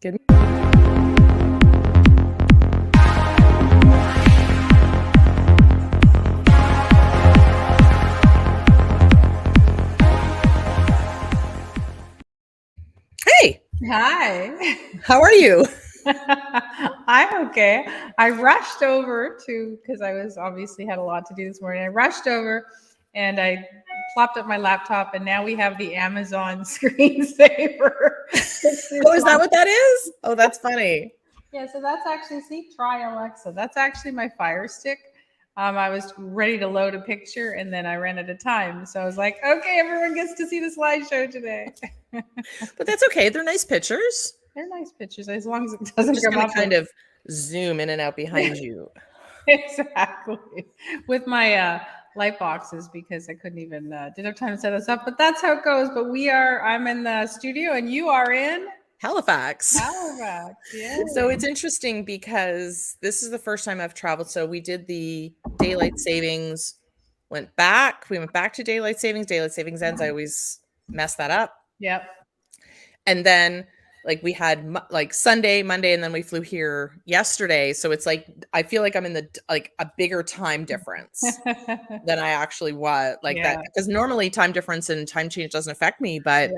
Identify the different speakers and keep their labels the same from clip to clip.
Speaker 1: Good. Hey,
Speaker 2: Hi.
Speaker 1: how are you?
Speaker 2: I'm okay. I rushed over because I was obviously had a lot to do this morning. I rushed over and I plopped up my laptop, and now we have the Amazon screensaver.
Speaker 1: Oh, is that what that is? Oh, that's funny.
Speaker 2: Yeah, so that's actually, see, try Alexa. That's actually my Fire Stick. I was ready to load a picture and then I ran out of time. So I was like, okay, everyone gets to see the slideshow today.
Speaker 1: But that's okay. They're nice pictures.
Speaker 2: They're nice pictures as long as it doesn't
Speaker 1: Just
Speaker 2: come
Speaker 1: gonna
Speaker 2: up
Speaker 1: kind
Speaker 2: with
Speaker 1: of zoom in and out behind you.
Speaker 2: exactly with my light boxes because I couldn't even didn't have time to set this up. But that's how it goes. But I'm in the studio and you are in
Speaker 1: Halifax.
Speaker 2: Halifax. Yeah.
Speaker 1: So it's interesting because this is the first time I've traveled. So we did the daylight savings, we went back to daylight savings. Daylight savings ends. I always mess that up.
Speaker 2: Yep.
Speaker 1: And then like we had like Sunday, Monday, and then we flew here yesterday. So it's like I feel like I'm in the like a bigger time difference than I actually was like that, because normally time difference and time change doesn't affect me, but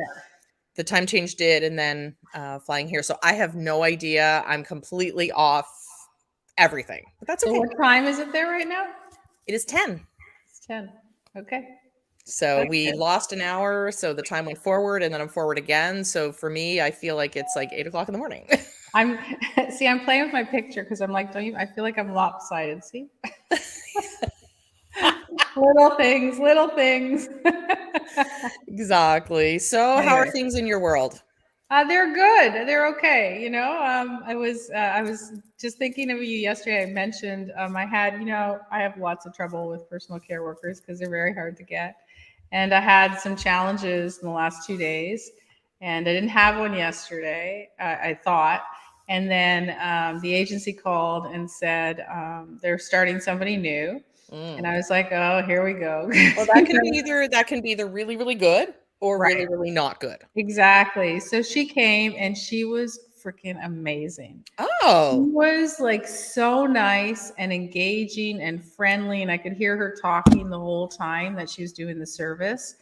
Speaker 1: the time change did. And then flying here, so I have no idea. I'm completely off everything, but that's okay.
Speaker 2: So what time is it there right now?
Speaker 1: It is 10.
Speaker 2: It's 10. Okay.
Speaker 1: So we lost an hour, so the time went forward, and then I'm forward again. So for me, I feel like it's like 8 o'clock in the morning.
Speaker 2: I'm playing with my picture because I'm like, I feel like I'm lopsided. See? little things.
Speaker 1: Exactly. So how are things in your world?
Speaker 2: They're good. They're okay. I was just thinking of you yesterday. I mentioned I have lots of trouble with personal care workers because they're very hard to get, and I had some challenges in the last 2 days, and I didn't have one yesterday. I thought, and then the agency called and said they're starting somebody new, and I was like, oh, here we go.
Speaker 1: Well, that can be either really, really good or really, really not good.
Speaker 2: Exactly. So she came and she was freaking amazing.
Speaker 1: Oh.
Speaker 2: She was like so nice and engaging and friendly, and I could hear her talking the whole time that she was doing the service.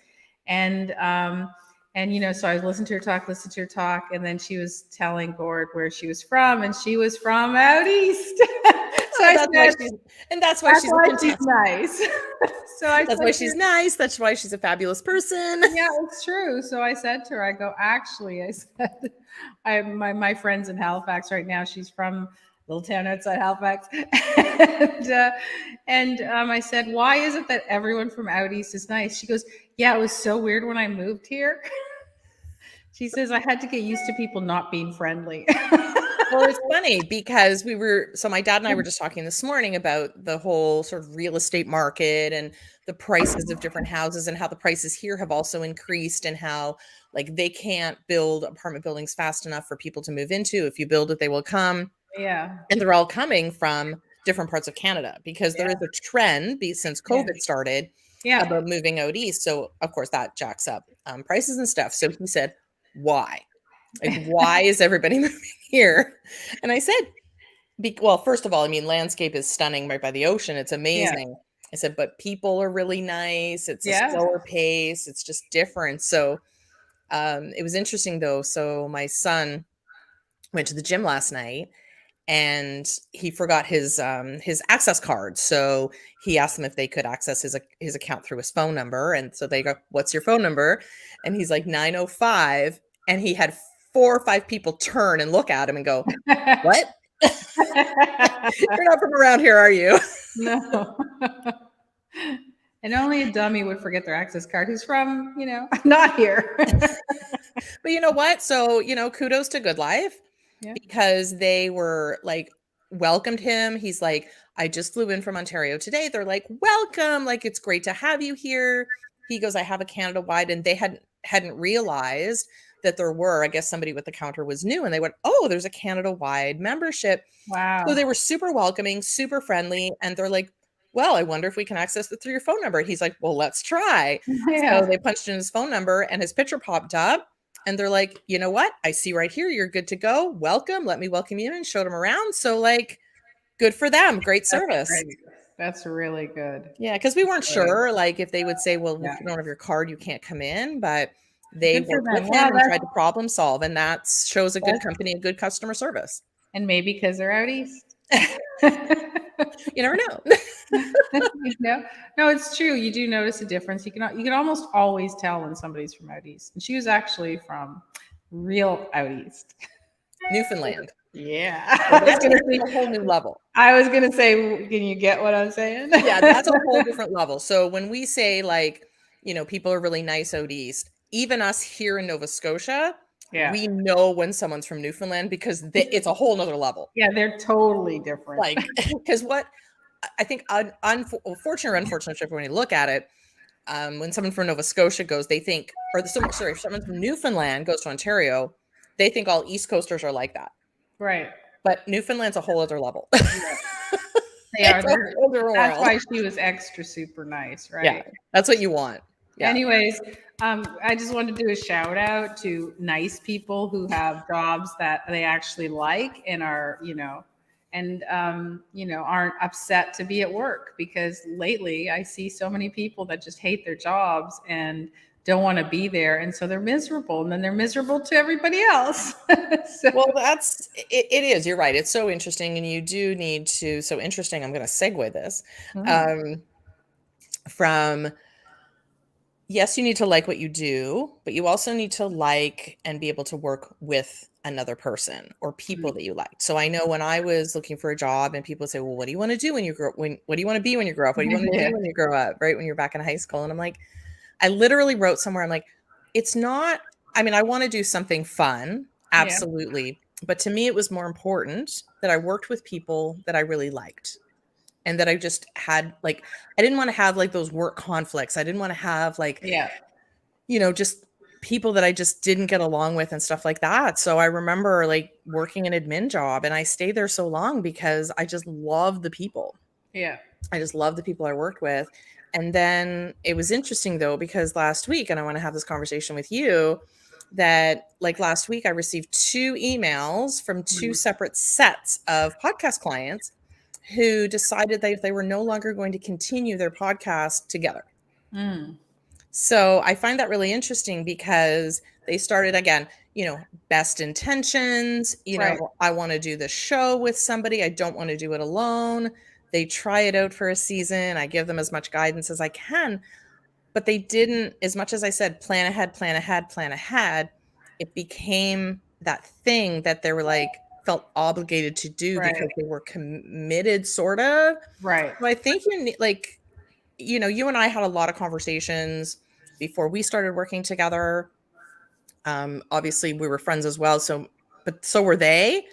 Speaker 2: And so I listened to her talk, and then she was telling Gord where she was from, and she was from out east.
Speaker 1: That's why she's
Speaker 2: nice.
Speaker 1: That's why she's nice. That's why she's a fabulous person.
Speaker 2: Yeah, it's true. So I said to her, I go, actually, I said, my friend's in Halifax right now. She's from a little town outside Halifax. and I said, why is it that everyone from out east is nice? She goes, yeah, it was so weird when I moved here. She says, I had to get used to people not being friendly.
Speaker 1: Well, it's funny because my dad and I were just talking this morning about the whole sort of real estate market and the prices of different houses and how the prices here have also increased, and how like they can't build apartment buildings fast enough for people to move into. If you build it, they will come.
Speaker 2: Yeah.
Speaker 1: And they're all coming from different parts of Canada because there is a trend since COVID started about moving out east. So of course that jacks up prices and stuff. So he said, why? Like, why is everybody moving here? And I said, well, first of all, I mean, landscape is stunning right by the ocean. It's amazing. Yeah. I said, but people are really nice. It's a slower pace. It's just different. So it was interesting though. So my son went to the gym last night and he forgot his access card. So he asked them if they could access his account through his phone number. And so they go, what's your phone number? And he's like 905. And he had 4 or 5 people turn and look at him and go, what? You're not from around here, are you?
Speaker 2: No. And only a dummy would forget their access card who's from, not here.
Speaker 1: But you know what? So, kudos to Good Life because they were like, welcomed him. He's like, I just flew in from Ontario today. They're like, welcome. Like, it's great to have you here. He goes, I have a Canada wide, and they hadn't realized that there were, I guess somebody with the counter was new, and they went, oh, there's a Canada wide membership.
Speaker 2: Wow.
Speaker 1: So they were super welcoming, super friendly. And they're like, well, I wonder if we can access it through your phone number. He's like, well, let's try. So they punched in his phone number and his picture popped up. And they're like, you know what? I see right here. You're good to go. Welcome. Let me welcome you in and show them around. So like, good for them. Great service.
Speaker 2: That's really good.
Speaker 1: Yeah. Cause we weren't sure like if they would say, well, if you don't have your card, you can't come in, but they worked with him and tried to problem solve. And that shows a good company and good customer service.
Speaker 2: And maybe because they're out east.
Speaker 1: You never know.
Speaker 2: No, it's true. You do notice a difference. You can almost always tell when somebody's from out east. And she was actually from real out east,
Speaker 1: Newfoundland.
Speaker 2: Yeah,
Speaker 1: that's going to be a whole new level.
Speaker 2: I was going to say, can you get what I'm saying?
Speaker 1: Yeah, that's a whole different level. So when we say like, people are really nice out east, even us here in Nova Scotia, we know when someone's from Newfoundland because it's a whole nother level.
Speaker 2: Yeah, they're totally different.
Speaker 1: Like, because what I think, fortunate or unfortunate, when you look at it, when someone from Nova Scotia goes, they think, if someone from Newfoundland goes to Ontario, they think all East Coasters are like that.
Speaker 2: Right.
Speaker 1: But Newfoundland's a whole other level.
Speaker 2: They are. That's why she was extra super nice, right?
Speaker 1: Yeah, that's what you want. Yeah.
Speaker 2: Anyways, I just wanted to do a shout out to nice people who have jobs that they actually like and are, aren't upset to be at work, because lately I see so many people that just hate their jobs and don't want to be there, and so they're miserable, and then they're miserable to everybody else.
Speaker 1: Well, it is, you're right, it's so interesting, and you do need to, so interesting, I'm going to segue this from, yes, you need to like what you do, but you also need to like and be able to work with another person or people that you like. So I know when I was looking for a job and people say, well, what do you want to do when you grow up? What do you want to be when you grow up? What do you want to do when you grow up? Right. When you're back in high school. And I'm like, I literally wrote somewhere, I'm like, it's not, I mean, I want to do something fun. Absolutely. Yeah. But to me, it was more important that I worked with people that I really liked. And that I just had like, I didn't want to have like those work conflicts. I didn't want to have like, just people that I just didn't get along with and stuff like that. So I remember like working an admin job, and I stayed there so long because I just loved the people.
Speaker 2: Yeah.
Speaker 1: I just loved the people I worked with. And then it was interesting though, because last week, and I want to have this conversation with you, that like last week I received 2 emails from 2 separate sets of podcast clients who decided that they were no longer going to continue their podcast together. So I find that really interesting because they started again, best intentions, I want to do the show with somebody. I don't want to do it alone. They try it out for a season. I give them as much guidance as I can, but they didn't, as much as I said, plan ahead. It became that thing that they were like, felt obligated to do because they were committed sort of.
Speaker 2: Right.
Speaker 1: So I think you need like, you and I had a lot of conversations before we started working together. Obviously we were friends as well. But so were they.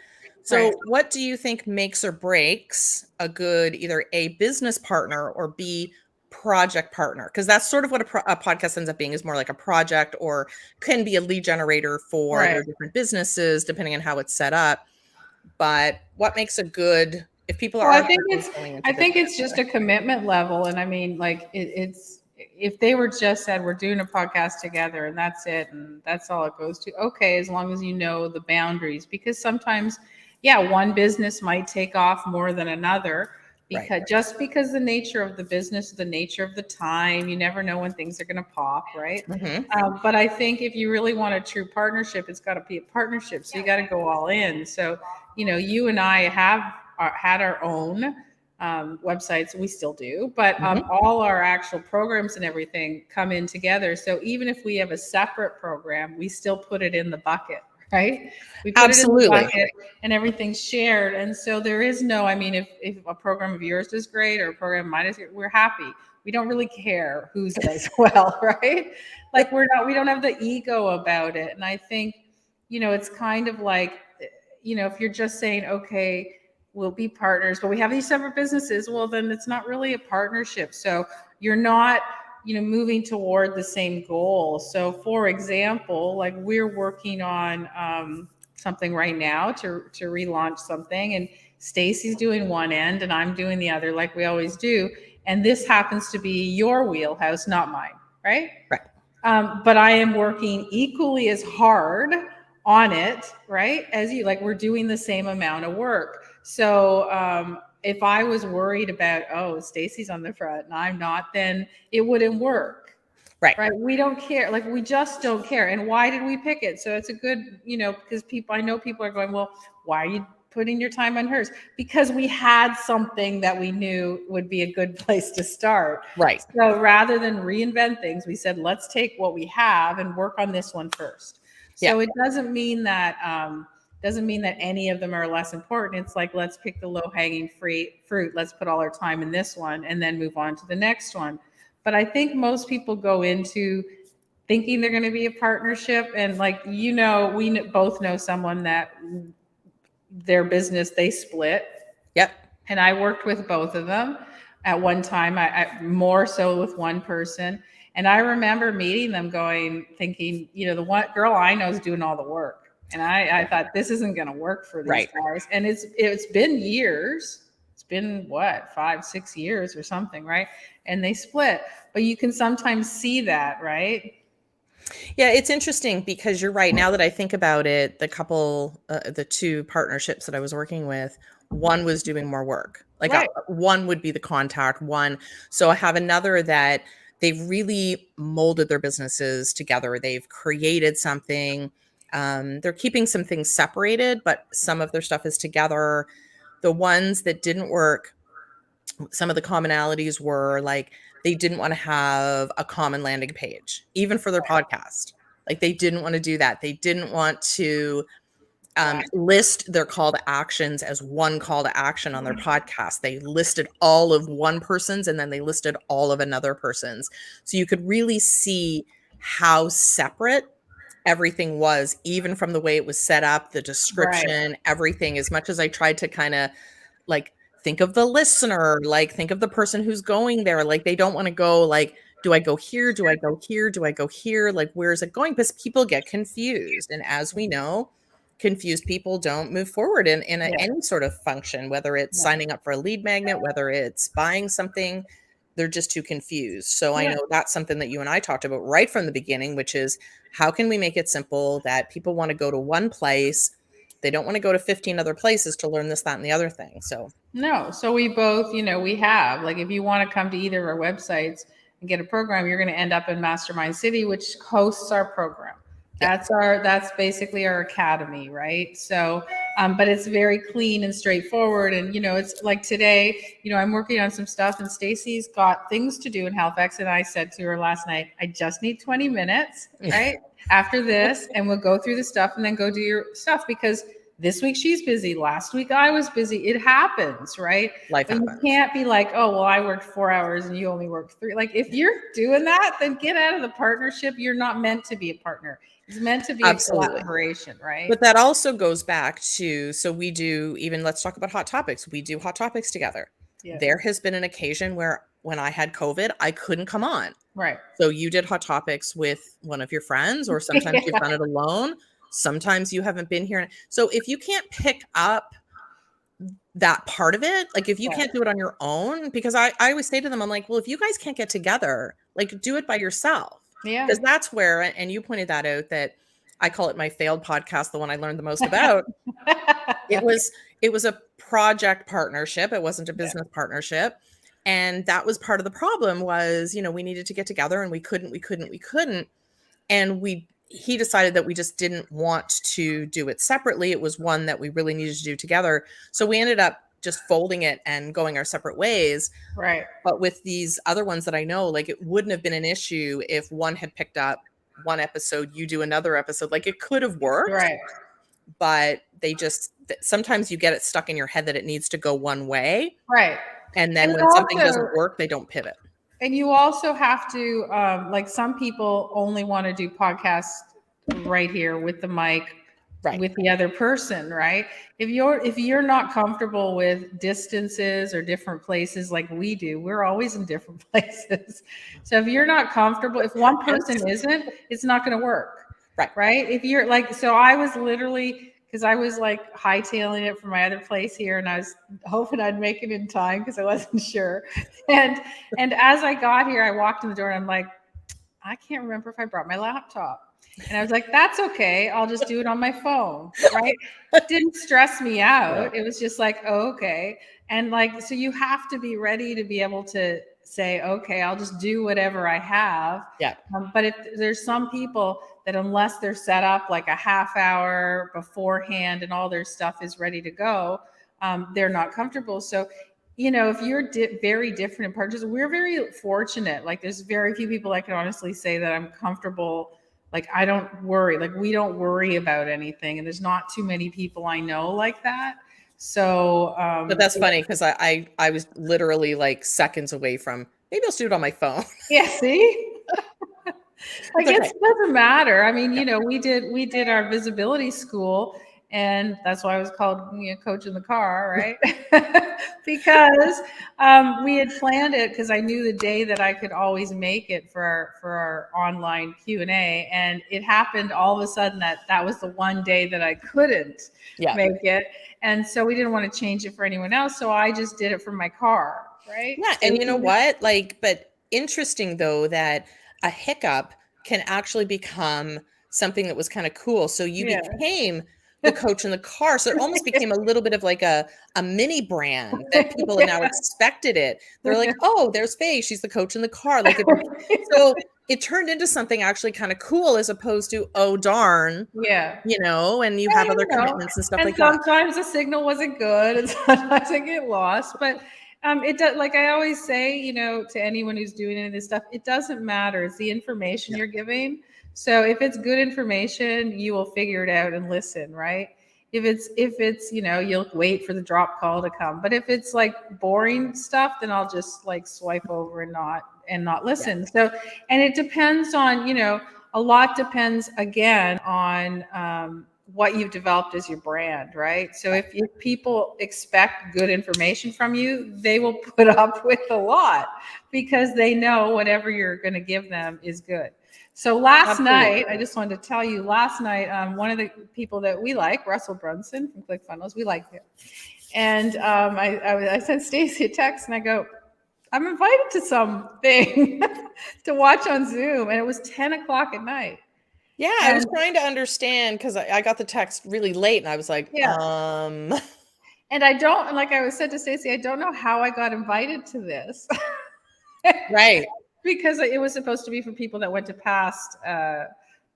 Speaker 1: So what do you think makes or breaks a good, either A, business partner, or B, project partner? Because that's sort of what a podcast ends up being, is more like a project, or can be a lead generator for their different businesses, depending on how it's set up. But what makes a good, if people are,
Speaker 2: I think it's just a commitment level. And I mean, like it's, if they were just said, we're doing a podcast together and that's it, and that's all it goes to. Okay. As long as you know the boundaries, because sometimes, one business might take off more than another, because because the nature of the business, the nature of the time, you never know when things are going to pop. Right. But I think if you really want a true partnership, it's got to be a partnership. So you got to go all in. So, you and I have had our own websites. We still do, but all our actual programs and everything come in together. So even if we have a separate program, we still put it in the bucket, right? We put it in the bucket and everything's shared. And so there is no, I mean, if a program of yours is great or a program of mine is great, we're happy. We don't really care whose does well, right? Like we don't have the ego about it. And I think, it's kind of like, if you're just saying, okay, we'll be partners, but we have these separate businesses, well, then it's not really a partnership. So you're not, moving toward the same goal. So for example, like we're working on something right now to relaunch something, and Stacy's doing one end and I'm doing the other, like we always do. And this happens to be your wheelhouse, not mine, right?
Speaker 1: Right.
Speaker 2: But I am working equally as hard on it, right? As you, like, we're doing the same amount of work. So if I was worried about, oh, Stacy's on the front and I'm not, then it wouldn't work.
Speaker 1: Right.
Speaker 2: Right. We don't care. Like, we just don't care. And why did we pick it? So it's a good, because I know people are going, well, why are you putting your time on hers? Because we had something that we knew would be a good place to start.
Speaker 1: Right.
Speaker 2: So rather than reinvent things, we said, let's take what we have and work on this one first. So it doesn't mean that any of them are less important. It's like, let's pick the low hanging fruit. Let's put all our time in this one and then move on to the next one. But I think most people go into thinking they're going to be a partnership. And like, we both know someone that their business, they split.
Speaker 1: Yep.
Speaker 2: And I worked with both of them at one time. I more so with one person. And I remember meeting them thinking, the one girl I know is doing all the work. And I thought, this isn't going to work for these guys. And it's been years. It's been 5-6 years or something, right? And they split. But you can sometimes see that, right?
Speaker 1: Yeah, it's interesting because you're right. Now that I think about it, the two partnerships that I was working with, one was doing more work. Like one would be the contact one. So I have another that they've really molded their businesses together. They've created something. They're keeping some things separated, but some of their stuff is together. The ones that didn't work, some of the commonalities were like, they didn't want to have a common landing page, even for their podcast. Like, they didn't want to do that. They didn't want to list their call to actions as one call to action on their podcast. They listed all of one person's and then they listed all of another person's. So you could really see how separate everything was, even from the way it was set up, the description, everything. As much as I tried to kind of like think of the listener, like think of the person who's going there. Like, they don't want to go like, do I go here? Do I go here? Do I go here? Like, where is it going? Because people get confused. And as we know, confused people don't move forward in any sort of function, whether it's signing up for a lead magnet, whether it's buying something, they're just too confused. So I know that's something that you and I talked about right from the beginning, which is, how can we make it simple that people want to go to one place? They don't want to go to 15 other places to learn this, that, and the other thing. So
Speaker 2: we both, we have, like, if you want to come to either of our websites and get a program, you're going to end up in Mastermind City, which hosts our program. That's basically our academy, right? So, but it's very clean and straightforward. And, it's like today, I'm working on some stuff and Stacy's got things to do in Halifax. And I said to her last night, I just need 20 minutes, right? After this, and we'll go through the stuff and then go do your stuff, because this week she's busy. Last week I was busy. It happens, right?
Speaker 1: Life happens.
Speaker 2: You can't be like, oh, well, I worked 4 hours and you only worked 3. Like, if you're doing that, then get out of the partnership. You're not meant to be a partner. It's meant to be a collaboration, right?
Speaker 1: But that also goes back to, so we do, even let's talk about Hot Topics. We do Hot Topics together. Yeah. There has been an occasion where when I had COVID, I couldn't come on.
Speaker 2: Right.
Speaker 1: So you did Hot Topics with one of your friends, or sometimes you've done it alone. Sometimes you haven't been here. So if you can't pick up that part of it, like if you can't do it on your own, because I always say to them, I'm like, well, if you guys can't get together, like, do it by yourself. Yeah. Because that's where, and you pointed that out, that I call it my failed podcast, the one I learned the most about. It was a project partnership. It wasn't a business partnership. And that was part of the problem was, we needed to get together and we couldn't. And he decided that we just didn't want to do it separately. It was one that we really needed to do together. So we ended up just folding it and going our separate ways.
Speaker 2: Right.
Speaker 1: But with these other ones that I know, like, it wouldn't have been an issue if one had picked up one episode, you do another episode. Like, it could have worked.
Speaker 2: Right.
Speaker 1: But sometimes you get it stuck in your head that it needs to go one way.
Speaker 2: Right.
Speaker 1: And then when something doesn't work, they don't pivot.
Speaker 2: And you also have to, like, some people only want to do podcasts right here with the mic, with the other person, right? If you're not comfortable with distances or different places like we do, we're always in different places. So if you're not comfortable, if one person isn't, it's not going to work. Right. If you're like, so I was literally, because I was like hightailing it from my other place here, and I was hoping I'd make it in time because I wasn't sure. And as I got here, I walked in the door and I'm like, I can't remember if I brought my laptop. And I was like, that's okay. I'll just do it on my phone. Right. It didn't stress me out. It was just like, oh, okay. And like, so you have to be ready to be able to say, okay, I'll just do whatever I have.
Speaker 1: Yeah.
Speaker 2: But if there's some people that unless they're set up like a half hour beforehand and all their stuff is ready to go, they're not comfortable. So, you know, if you're very different in partners, we're very fortunate. Like there's very few people I can honestly say that I'm comfortable. Like I don't worry, like we don't worry about anything. And there's not too many people I know like that. So,
Speaker 1: but that's funny because I was literally like seconds away from maybe I'll just do it on my phone.
Speaker 2: Yeah, see? I guess it doesn't matter. I mean, you know, we did our visibility school, and that's why I was called, you know, coach in the car, right? Because we had planned it because I knew the day that I could always make it for our online Q&A, and it happened all of a sudden that was the one day that I couldn't make it, and so we didn't want to change it for anyone else, so I just did it from my car, right?
Speaker 1: Yeah, and you know what? Like, but interesting though that a hiccup can actually become something that was kind of cool. So you became the coach in the car. So it almost became a little bit of like a mini brand that people now expected it. They're like, oh, there's Fay. She's the coach in the car. Like, so it turned into something actually kind of cool as opposed to, oh, darn. You know, and you have other commitments and stuff like that.
Speaker 2: Sometimes the signal wasn't good and sometimes I get lost. But it does, like I always say, you know, to anyone who's doing any of this stuff, it doesn't matter. It's the information you're giving. So if it's good information, you will figure it out and listen, right? If it's, you know, you'll wait for the drop call to come. But if it's like boring stuff, then I'll just like swipe over and not listen. So, and it depends on, you know, a lot depends again on what you've developed as your brand, right? So if people expect good information from you, they will put up with a lot because they know whatever you're going to give them is good. So last night, I just wanted to tell you, last night, one of the people that we like, Russell Brunson from ClickFunnels, we like him. And I sent Stacy a text and I go, I'm invited to something to watch on Zoom. And it was 10 o'clock at night.
Speaker 1: Yeah, I was trying to understand because I got the text really late and I was like, And
Speaker 2: I don't, like I was said to Stacy, I don't know how I got invited to this.
Speaker 1: Right.
Speaker 2: Because it was supposed to be for people that went to past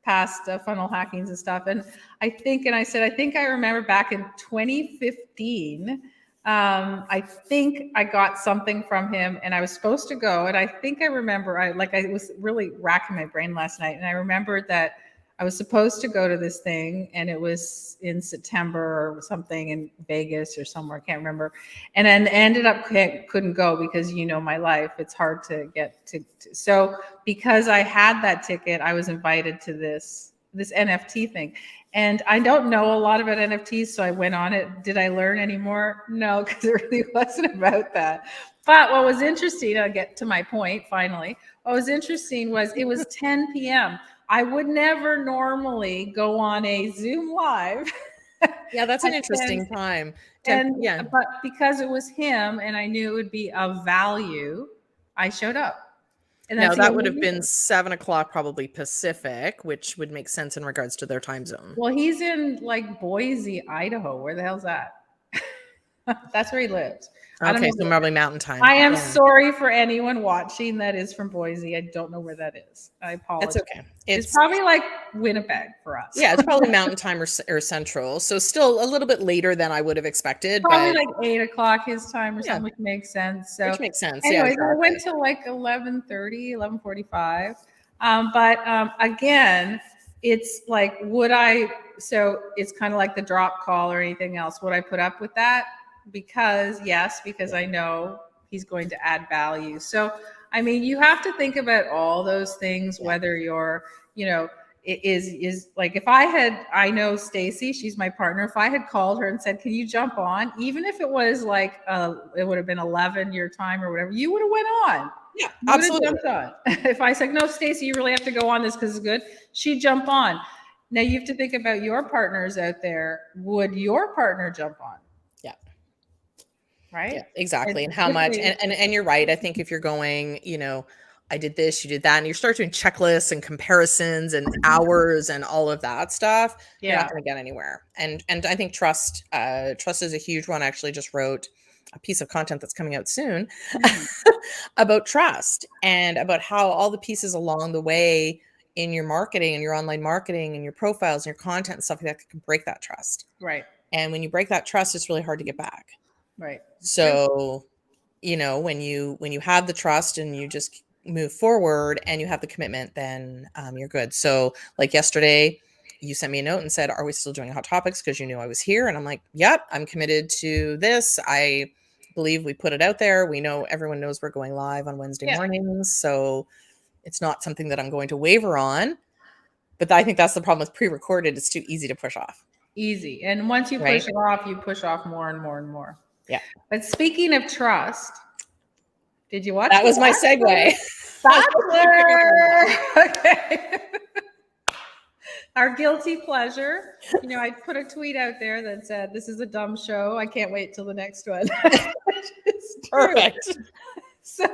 Speaker 2: funnel hackings and stuff. And I think I remember back in 2015, I think I got something from him and I was supposed to go. And I think I remember, I was really racking my brain last night. And I remembered that I was supposed to go to this thing and it was in September or something in Vegas or somewhere, I can't remember. And then ended up couldn't go because you know my life, it's hard to get to. So because I had that ticket, I was invited to this NFT thing. And I don't know a lot about NFTs, so I went on it. Did I learn any more? No, because it really wasn't about that. But what was interesting, I'll get to my point finally. What was interesting was it was 10 p.m. I would never normally go on a Zoom live.
Speaker 1: Yeah, that's an interesting time.
Speaker 2: But because it was him and I knew it would be of value, I showed up.
Speaker 1: And now that would have been 7 o'clock probably Pacific, which would make sense in regards to their time zone.
Speaker 2: Well, he's in like Boise, Idaho. Where the hell's that? That's where he lives.
Speaker 1: Okay, so probably mountain time.
Speaker 2: I am sorry for anyone watching that is from Boise. I don't know where that is. I apologize.
Speaker 1: It's okay.
Speaker 2: It's probably like Winnipeg for us.
Speaker 1: Yeah, it's probably mountain time or central. So still a little bit later than I would have expected.
Speaker 2: Probably like 8 o'clock his time or something, which makes sense. So
Speaker 1: which makes sense.
Speaker 2: Anyways, I went to like 11:30, 11:45. But again, it's like, so it's kind of like the drop call or anything else. Would I put up with that? Because I know he's going to add value. So, I mean, you have to think about all those things, whether you're, you know, it is like if I know Stacy, she's my partner. If I had called her and said, can you jump on? Even if it was like, it would have been 11 your time or whatever, you would have went on.
Speaker 1: Yeah, absolutely.
Speaker 2: Jumped on. If I said, no, Stacy, you really have to go on this because it's good, she'd jump on. Now you have to think about your partners out there. Would your partner jump on? Right.
Speaker 1: Yeah, exactly. And how much, and you're right. I think if you're going, you know, I did this, you did that. And you start doing checklists and comparisons and hours and all of that stuff. You're not going to get anywhere. And I think trust is a huge one. I actually just wrote a piece of content that's coming out soon about trust and about how all the pieces along the way in your marketing and your online marketing and your profiles and your content and stuff like that can break that trust.
Speaker 2: Right.
Speaker 1: And when you break that trust, it's really hard to get back.
Speaker 2: Right.
Speaker 1: So, you know, when you have the trust and you just move forward and you have the commitment, then you're good. So like yesterday, you sent me a note and said, are we still doing Hot Topics? Because you knew I was here. And I'm like, yep, I'm committed to this. I believe we put it out there. We know everyone knows we're going live on Wednesday mornings. So it's not something that I'm going to waver on. But I think that's the problem with pre-recorded. It's too easy to push off.
Speaker 2: Easy. And once you push it off, you push off more and more and more.
Speaker 1: Yeah.
Speaker 2: But speaking of trust, did you watch
Speaker 1: that? Was my segue.
Speaker 2: Bachelor. Okay. Our guilty pleasure. You know, I put a tweet out there that said, this is a dumb show. I can't wait till the next one.
Speaker 1: Perfect.
Speaker 2: So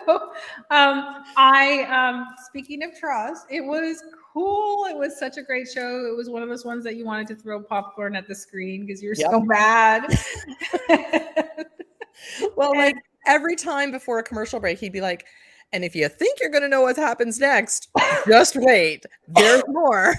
Speaker 2: speaking of trust, it was cool. It was such a great show. It was one of those ones that you wanted to throw popcorn at the screen because you're so mad.
Speaker 1: Well, like every time before a commercial break, he'd be like, and if you think you're going to know what happens next, just wait. There's more.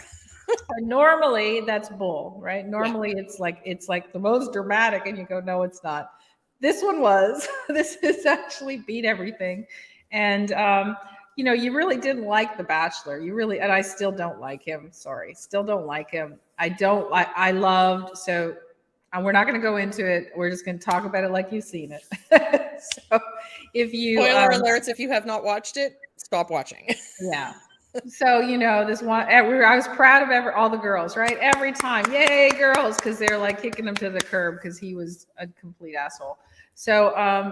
Speaker 2: Normally that's bull, right? Normally it's like the most dramatic and you go, no, it's not. This one was. This is actually beat everything. And you know, you really didn't like The Bachelor. You really, and I still don't like him. Sorry. Still don't like him. I loved, so we're not going to go into it. We're just going to talk about it like you've seen it. So if you
Speaker 1: spoiler alerts, if you have not watched it, stop watching.
Speaker 2: Yeah. So, you know, this one, I was proud of all the girls, right? Every time, yay, girls, because they're like kicking him to the curb because he was a complete asshole. So,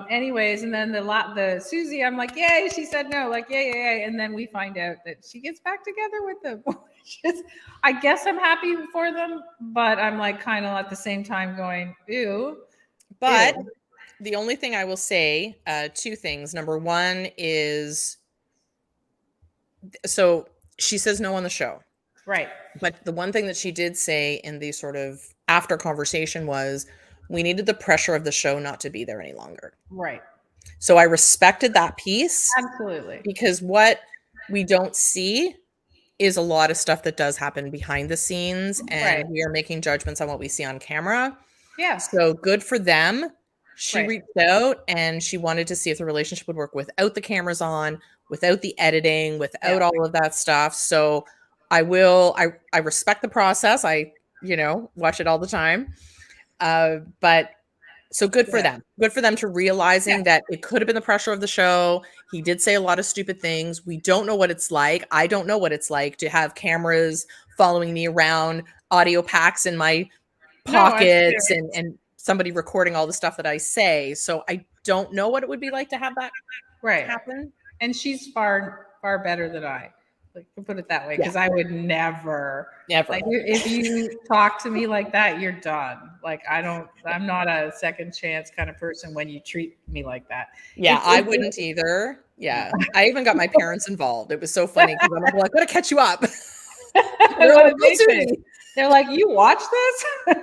Speaker 2: anyways, and then the Susie, I'm like, yay, she said no, like, yay. And then we find out that she gets back together with them. I guess I'm happy for them, but I'm like kind of at the same time going, ew.
Speaker 1: But the only thing I will say, two things. Number one is, so she says no on the show.
Speaker 2: Right.
Speaker 1: But the one thing that she did say in the sort of after conversation was, we needed the pressure of the show not to be there any longer.
Speaker 2: Right.
Speaker 1: So I respected that piece.
Speaker 2: Absolutely.
Speaker 1: Because what we don't see is a lot of stuff that does happen behind the scenes, and we are making judgments on what we see on camera.
Speaker 2: Yeah.
Speaker 1: So good for them. She reached out and she wanted to see if the relationship would work without the cameras on, without the editing, without all of that stuff. So I respect the process. I, you know, watch it all the time. But so good for them. Good for them to realizing that it could have been the pressure of the show. He did say a lot of stupid things. We don't know what it's like. I don't know what it's like to have cameras following me around, audio packs in my pockets, and somebody recording all the stuff that I say. So I don't know what it would be like to have that happen.
Speaker 2: And she's far better than I. Like, to put it that way, because I would never. Like, if you talk to me like that, you're done. Like, I'm not a second chance kind of person when you treat me like that.
Speaker 1: Yeah, I wouldn't either. Yeah. I even got my parents involved. It was so funny because I'm like, I gotta catch you up.
Speaker 2: They're like, you watch this?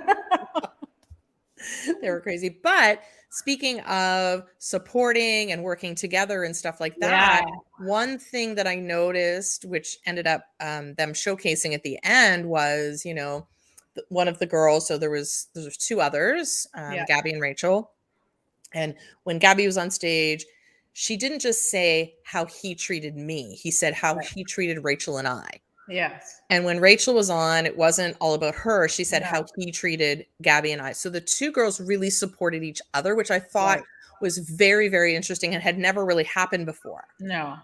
Speaker 1: They were crazy. But speaking of supporting and working together and stuff like that, one thing that I noticed, which ended up them showcasing at the end, was, you know, one of the girls. So there was two others, Gabby and Rachel. And when Gabby was on stage, she didn't just say how he treated me. He said how he treated Rachel and I.
Speaker 2: Yes.
Speaker 1: And when Rachel was on, it wasn't all about her. She said how he treated Gabby and I. So the two girls really supported each other, which I thought was very, very interesting and had never really happened before.
Speaker 2: No.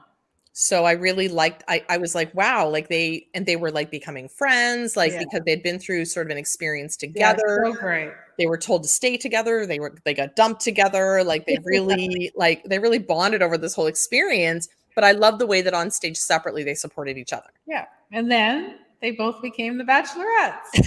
Speaker 1: So I really liked, I was like, wow, like they were like becoming friends, like because they'd been through sort of an experience together.
Speaker 2: So great.
Speaker 1: They were told to stay together. They got dumped together. Like they really bonded over this whole experience. But I love the way that on stage separately, they supported each other.
Speaker 2: Yeah. And then they both became the Bachelorettes.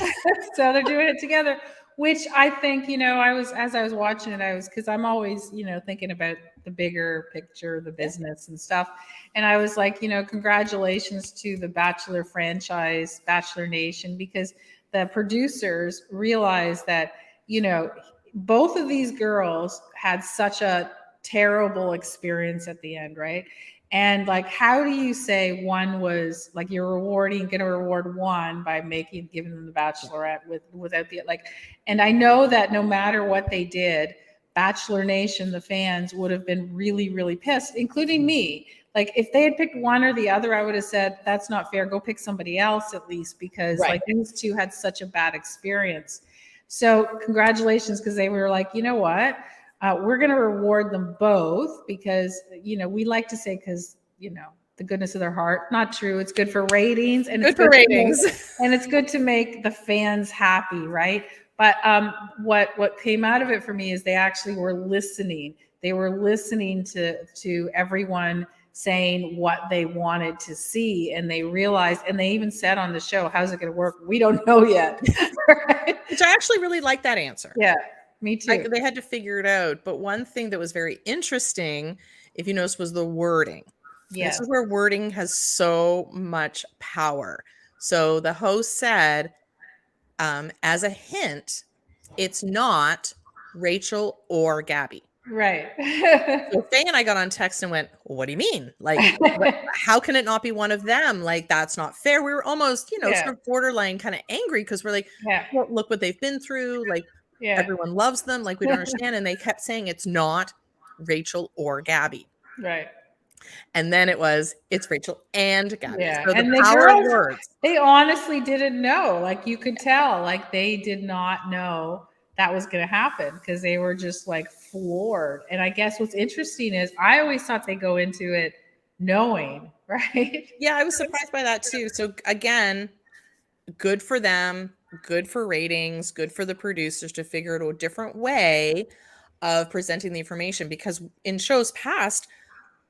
Speaker 2: So they're doing it together, which I think, as I was watching it, because I'm always, thinking about the bigger picture, the business and stuff. And I was like, congratulations to the Bachelor franchise, Bachelor Nation, because the producers realized that, both of these girls had such a terrible experience at the end, right? And like, how do you say one was like you're going to reward one by giving them the Bachelorette without the like? And I know that no matter what they did, Bachelor Nation, the fans would have been really, really pissed, including me. Like if they had picked one or the other, I would have said that's not fair. Go pick somebody else at least, because like these two had such a bad experience. So congratulations, because they were like, you know what? We're going to reward them both because, we like to say, because, the goodness of their heart. Not true. It's good for ratings, and it's good for ratings, and it's good to make the fans happy, right? But what came out of it for me is they actually were listening. They were listening to everyone saying what they wanted to see, and they realized, and they even said on the show, how's it going to work? We don't know yet.
Speaker 1: Right? Which I actually really like that answer.
Speaker 2: Yeah, me too.
Speaker 1: They had to figure it out. But one thing that was very interesting, if you notice, was the wording. Yeah. This is where wording has so much power. So the host said, as a hint, it's not Rachel or Gabby.
Speaker 2: Right.
Speaker 1: So Fay and I got on text and went, well, what do you mean? Like, how can it not be one of them? Like, that's not fair. We were almost, sort of borderline kind of angry, because we're like, well, look what they've been through. Like, everyone loves them. Like, we don't understand. And they kept saying it's not Rachel or Gabby.
Speaker 2: Right.
Speaker 1: And then it's Rachel and Gabby.
Speaker 2: Yeah.
Speaker 1: So
Speaker 2: and the
Speaker 1: power
Speaker 2: girls,
Speaker 1: of words.
Speaker 2: They honestly didn't know. Like, you could tell, like, they did not know that was going to happen, because they were just like floored. And I guess what's interesting is I always thought they go into it knowing, right?
Speaker 1: Yeah, I was surprised by that too. So again, good for them, good for ratings, good for the producers to figure out a different way of presenting the information, because in shows past,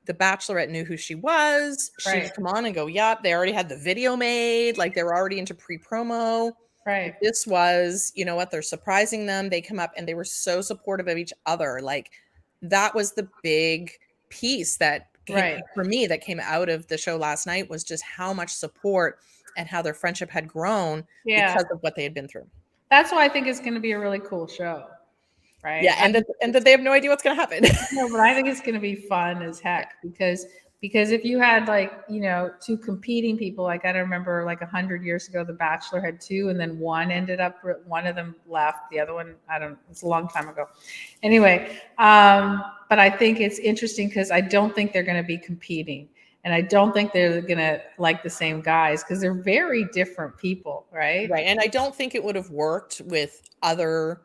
Speaker 1: the Bachelorette knew who she was. She would come on and go, yep, they already had the video made. Like, they were already into pre-promo.
Speaker 2: Right.
Speaker 1: This was, you know what, they're surprising them. They come up and they were so supportive of each other. Like, that was the big piece that came, for me, that came out of the show last night, was just how much support and how their friendship had grown because of what they had been through.
Speaker 2: That's why I think it's going to be a really cool show. Right.
Speaker 1: Yeah. And that they have no idea what's going to happen.
Speaker 2: No, but I think it's going to be fun as heck, because if you had, like, two competing people, like, I don't remember, like 100 years ago, The Bachelor had two, and then one of them left, the other one, it's a long time ago. Anyway, but I think it's interesting because I don't think they're going to be competing. And I don't think they're going to like the same guys, because they're very different people, right?
Speaker 1: Right. And I don't think it would have worked with other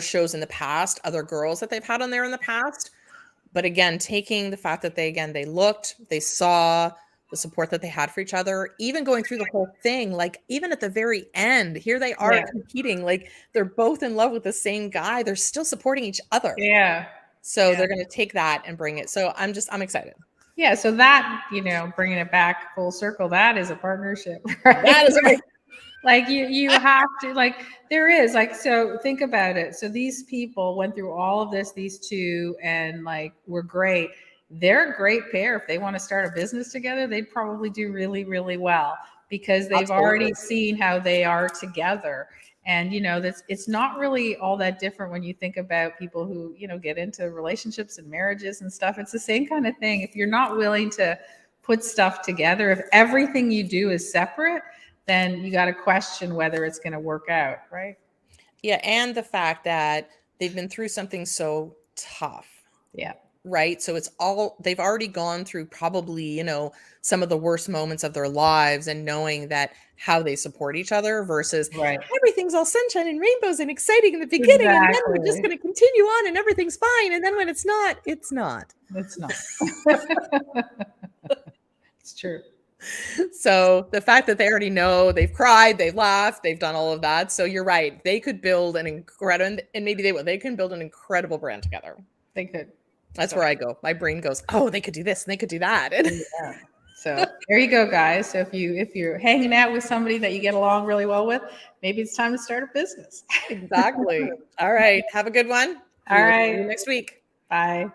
Speaker 1: shows in the past, other girls that they've had on there in the past. But again, taking the fact that they looked, they saw the support that they had for each other, even going through the whole thing, like even at the very end, here they are competing, like they're both in love with the same guy. They're still supporting each other.
Speaker 2: Yeah.
Speaker 1: So they're going to take that and bring it. So I'm excited.
Speaker 2: Yeah. So that, bringing it back full circle, that is a partnership. Right?
Speaker 1: That is right.
Speaker 2: Like, you have to, like, there is, like, so think about it. So these people went through all of this, these two, and like, were great. They're a great pair. If they want to start a business together, they'd probably do really, really well, because they've already seen how they are together. And, it's not really all that different when you think about people who, get into relationships and marriages and stuff. It's the same kind of thing. If you're not willing to put stuff together, if everything you do is separate, then you got to question whether it's going to work out, right?
Speaker 1: Yeah, and the fact that they've been through something so tough.
Speaker 2: Yeah.
Speaker 1: Right? So they've already gone through probably, some of the worst moments of their lives, and knowing that how they support each other versus everything's all sunshine and rainbows and exciting in the beginning, and then we're just going to continue on and everything's fine. And then when it's not, it's not.
Speaker 2: It's not. It's true.
Speaker 1: So the fact that they already know, they've cried, they've laughed, they've done all of that. So you're right. They could build an incredible, and maybe they can build an incredible brand together.
Speaker 2: They could.
Speaker 1: That's where I go. My brain goes, oh, they could do this and they could do that.
Speaker 2: Yeah. So there you go, guys. So if you're hanging out with somebody that you get along really well with, maybe it's time to start a business.
Speaker 1: Exactly. All right. Have a good one.
Speaker 2: All
Speaker 1: We will see
Speaker 2: right.
Speaker 1: you next week.
Speaker 2: Bye.